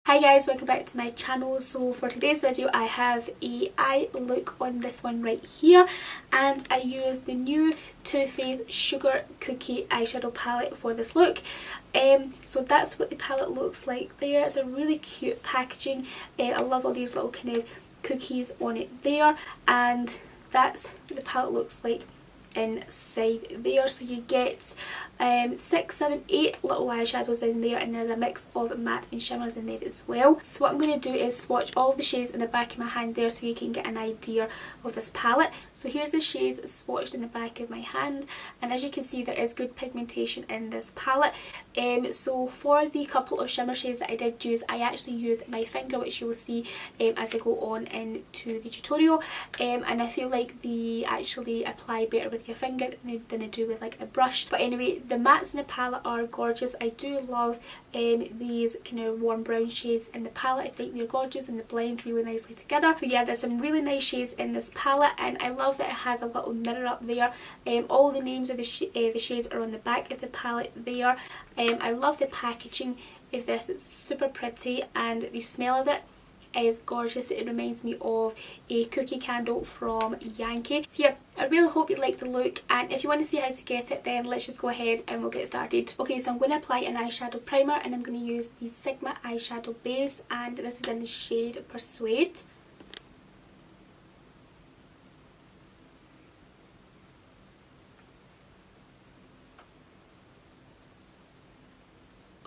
Hi guys, welcome back to my channel. So for today's video I have a eye look on this one right here, and I used the new Too Faced Sugar Cookie eyeshadow palette for this look. So that's what the palette looks like there. It's a really cute packaging. I love all these little kind of cookies on it there, and that's what the palette looks like inside there. So you get 6, 7, 8 little eyeshadows in there, and there's a mix of matte and shimmers in there as well. So what I'm going to do is swatch all of the shades in the back of my hand there so you can get an idea of this palette. So here's the shades swatched in the back of my hand, and as you can see there is good pigmentation in this palette. So for the couple of shimmer shades that I did use, I actually used my finger, which you will see as I go on into the tutorial, and I feel like they actually apply better with your finger than they do with like a brush. But anyway, the mattes in the palette are gorgeous. I do love these kind of warm brown shades in the palette. I think they're gorgeous and they blend really nicely together. So yeah, there's some really nice shades in this palette, and I love that it has a little mirror up there. All the names of the shades are on the back of the palette there. I love the packaging of this. It's super pretty, and the smell of it is gorgeous. It reminds me of a cookie candle from Yankee. So yeah, I really hope you like the look, and if you want to see how to get it, then let's just go ahead and we'll get started. Okay, so I'm going to apply an eyeshadow primer, and I'm going to use the Sigma eyeshadow base, and this is in the shade Persuade.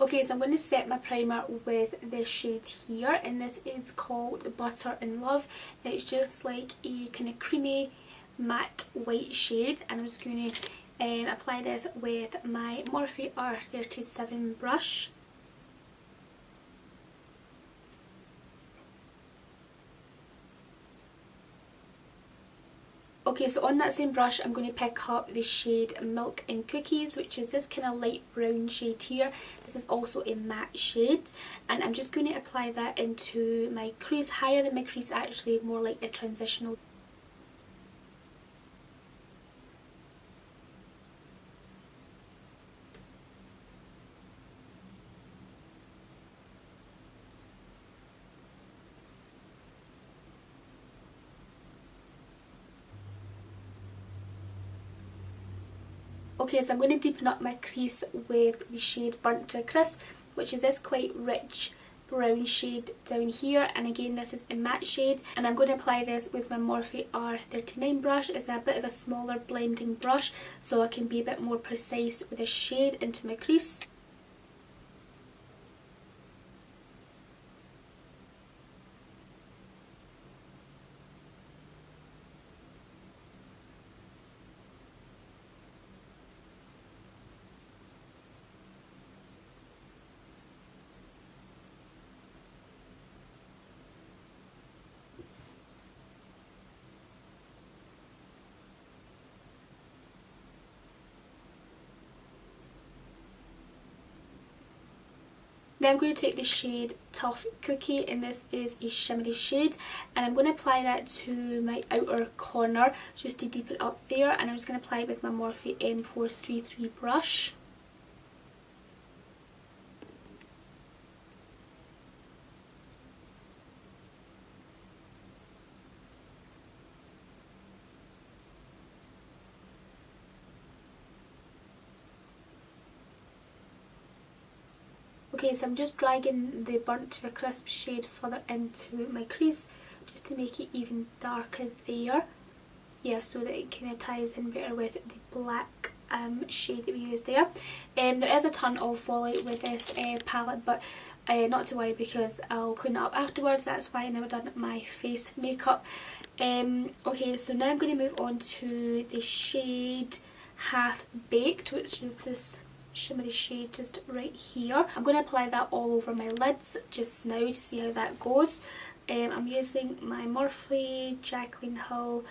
Okay, so I'm going to set my primer with this shade here, and this is called Butter in Love. It's just like a kind of creamy matte white shade, and I'm just going to apply this with my Morphe R37 brush. Okay, so on that same brush I'm going to pick up the shade Milk and Cookies, which is this kind of light brown shade here. This is also a matte shade, and I'm just going to apply that into my crease, higher than my crease actually, more like a transitional. Okay, so I'm going to deepen up my crease with the shade Burnt to a Crisp, which is this quite rich brown shade down here, and again this is a matte shade, and I'm going to apply this with my Morphe R39 brush. It's a bit of a smaller blending brush, so I can be a bit more precise with this shade into my crease. Now I'm going to take the shade Tough Cookie, and this is a shimmery shade, and I'm going to apply that to my outer corner just to deepen up there, and I'm just going to apply it with my Morphe M433 brush. Okay, so I'm just dragging the Burnt to a Crisp shade further into my crease just to make it even darker there. Yeah, so that it kind of ties in better with the black shade that we used there. There is a ton of fallout with this palette, but not to worry because I'll clean it up afterwards. That's why I never done my face makeup. Okay, so now I'm going to move on to the shade Half Baked, which is this shimmery shade just right here. I'm going to apply that all over my lids just now to see how that goes. I'm using my Morphe Jaclyn Hill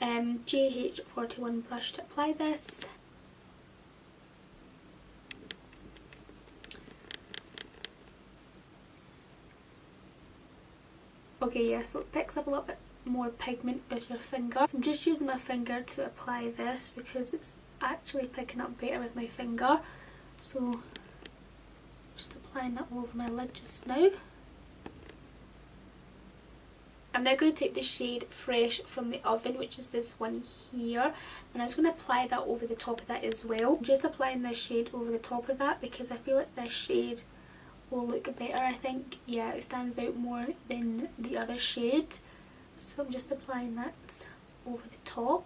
JH41 brush to apply this. Okay, yeah, so it picks up a little bit more pigment with your finger. So I'm just using my finger to apply this because it's actually picking up better with my finger. So just applying that all over my lid just now. I'm now going to take the shade Fresh from the Oven, which is this one here, and I'm just going to apply that over the top of that as well. I'm just applying this shade over the top of that because I feel like this shade will look better, I think. Yeah, it stands out more than the other shade. So I'm just applying that over the top.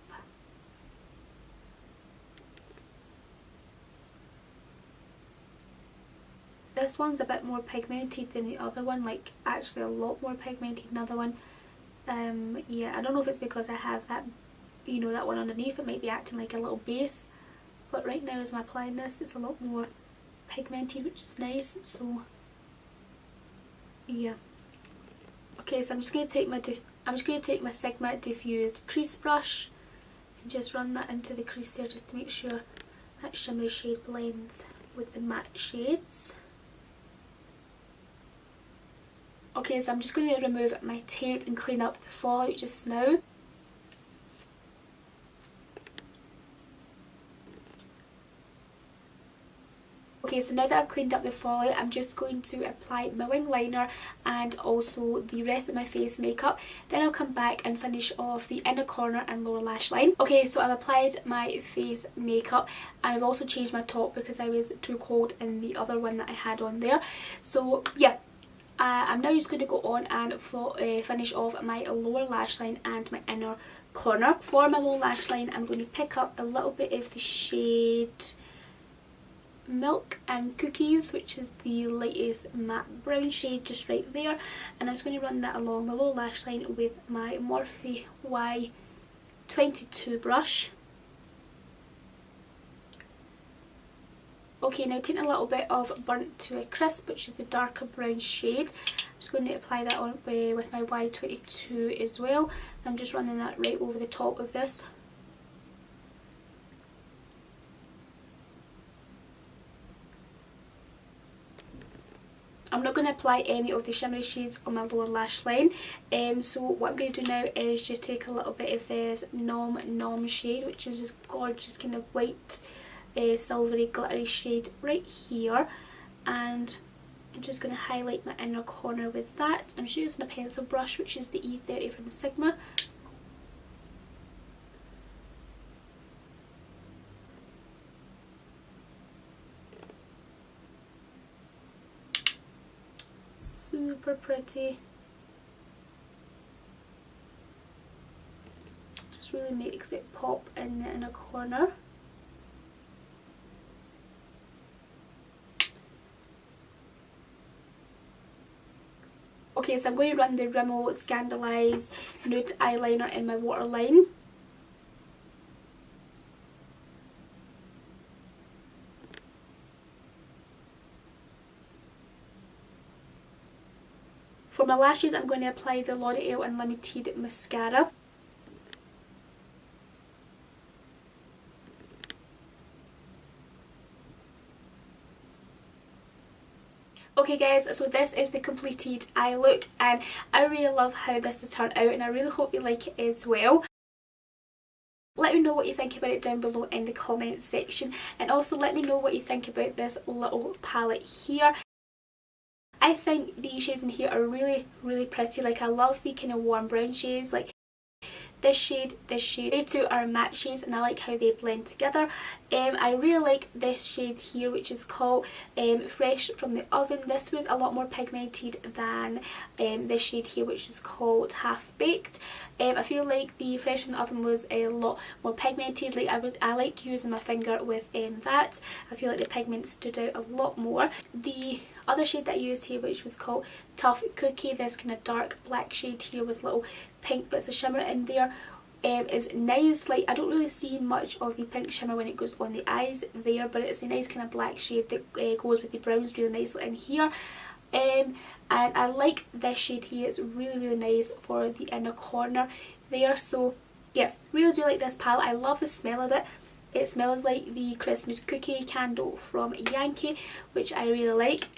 This one's a bit more pigmented than the other one, like actually a lot more pigmented than the other one. Yeah, I don't know if it's because I have that, you know, that one underneath. It might be acting like a little base, but right now as I'm applying this, it's a lot more pigmented, which is nice. So yeah. Okay, so I'm just going to take my Sigma diffused crease brush and just run that into the crease there, just to make sure that shimmery shade blends with the matte shades. Okay, so I'm just going to remove my tape and clean up the fallout just now. Okay, so now that I've cleaned up the fallout, I'm just going to apply my wing liner and also the rest of my face makeup. Then I'll come back and finish off the inner corner and lower lash line. Okay, so I've applied my face makeup and I've also changed my top because I was too cold in the other one that I had on there. So yeah. I'm now just going to go on and finish off my lower lash line and my inner corner. For my lower lash line, I'm going to pick up a little bit of the shade Milk and Cookies, which is the lightest matte brown shade just right there, and I'm just going to run that along my lower lash line with my Morphe Y22 brush. Okay, now taking a little bit of Burnt to a Crisp, which is a darker brown shade. I'm just going to apply that on with my Y22 as well. I'm just running that right over the top of this. I'm not going to apply any of the shimmery shades on my lower lash line. So what I'm going to do now is just take a little bit of this Nom shade, which is this gorgeous kind of white, silvery glittery shade right here, and I'm just going to highlight my inner corner with that. I'm just using a pencil brush, which is the E30 from Sigma. Super pretty. Just really makes it pop in the inner corner. Okay, so I'm going to run the Rimmel Scandalise nude eyeliner in my waterline. For my lashes, I'm going to apply the L'Oreal Unlimited mascara. Okay guys, so this is the completed eye look, and I really love how this has turned out, and I really hope you like it as well. Let me know what you think about it down below in the comments section, and also let me know what you think about this little palette here. I think these shades in here are really pretty. Like, I love the kind of warm brown shades, like this shade, they two are matte shades and I like how they blend together. I really like this shade here, which is called Fresh from the Oven. This was a lot more pigmented than this shade here, which is called Half Baked. I feel like the Fresh from the Oven was a lot more pigmented. Like, I liked using my finger with that. I feel like the pigment stood out a lot more. The other shade that I used here, which was called Tough Cookie, this kind of dark black shade here with little pink bits of shimmer in there, is nice. Like, I don't really see much of the pink shimmer when it goes on the eyes there, but it's a nice kind of black shade that goes with the browns really nicely in here. And I like this shade here. It's really nice for the inner corner there. So yeah, really do like this palette. I love the smell of it. It smells like the Christmas cookie candle from Yankee, which I really like.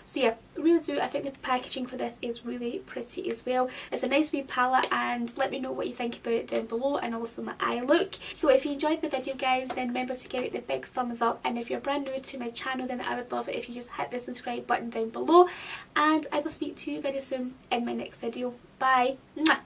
So yeah, really do. I think the packaging for this is really pretty as well. It's a nice wee palette, and let me know what you think about it down below, and also my eye look. So if you enjoyed the video guys, then remember to give it the big thumbs up, and if you're brand new to my channel, then I would love it if you just hit the subscribe button down below, and I will speak to you very soon in my next video. Bye! Mwah.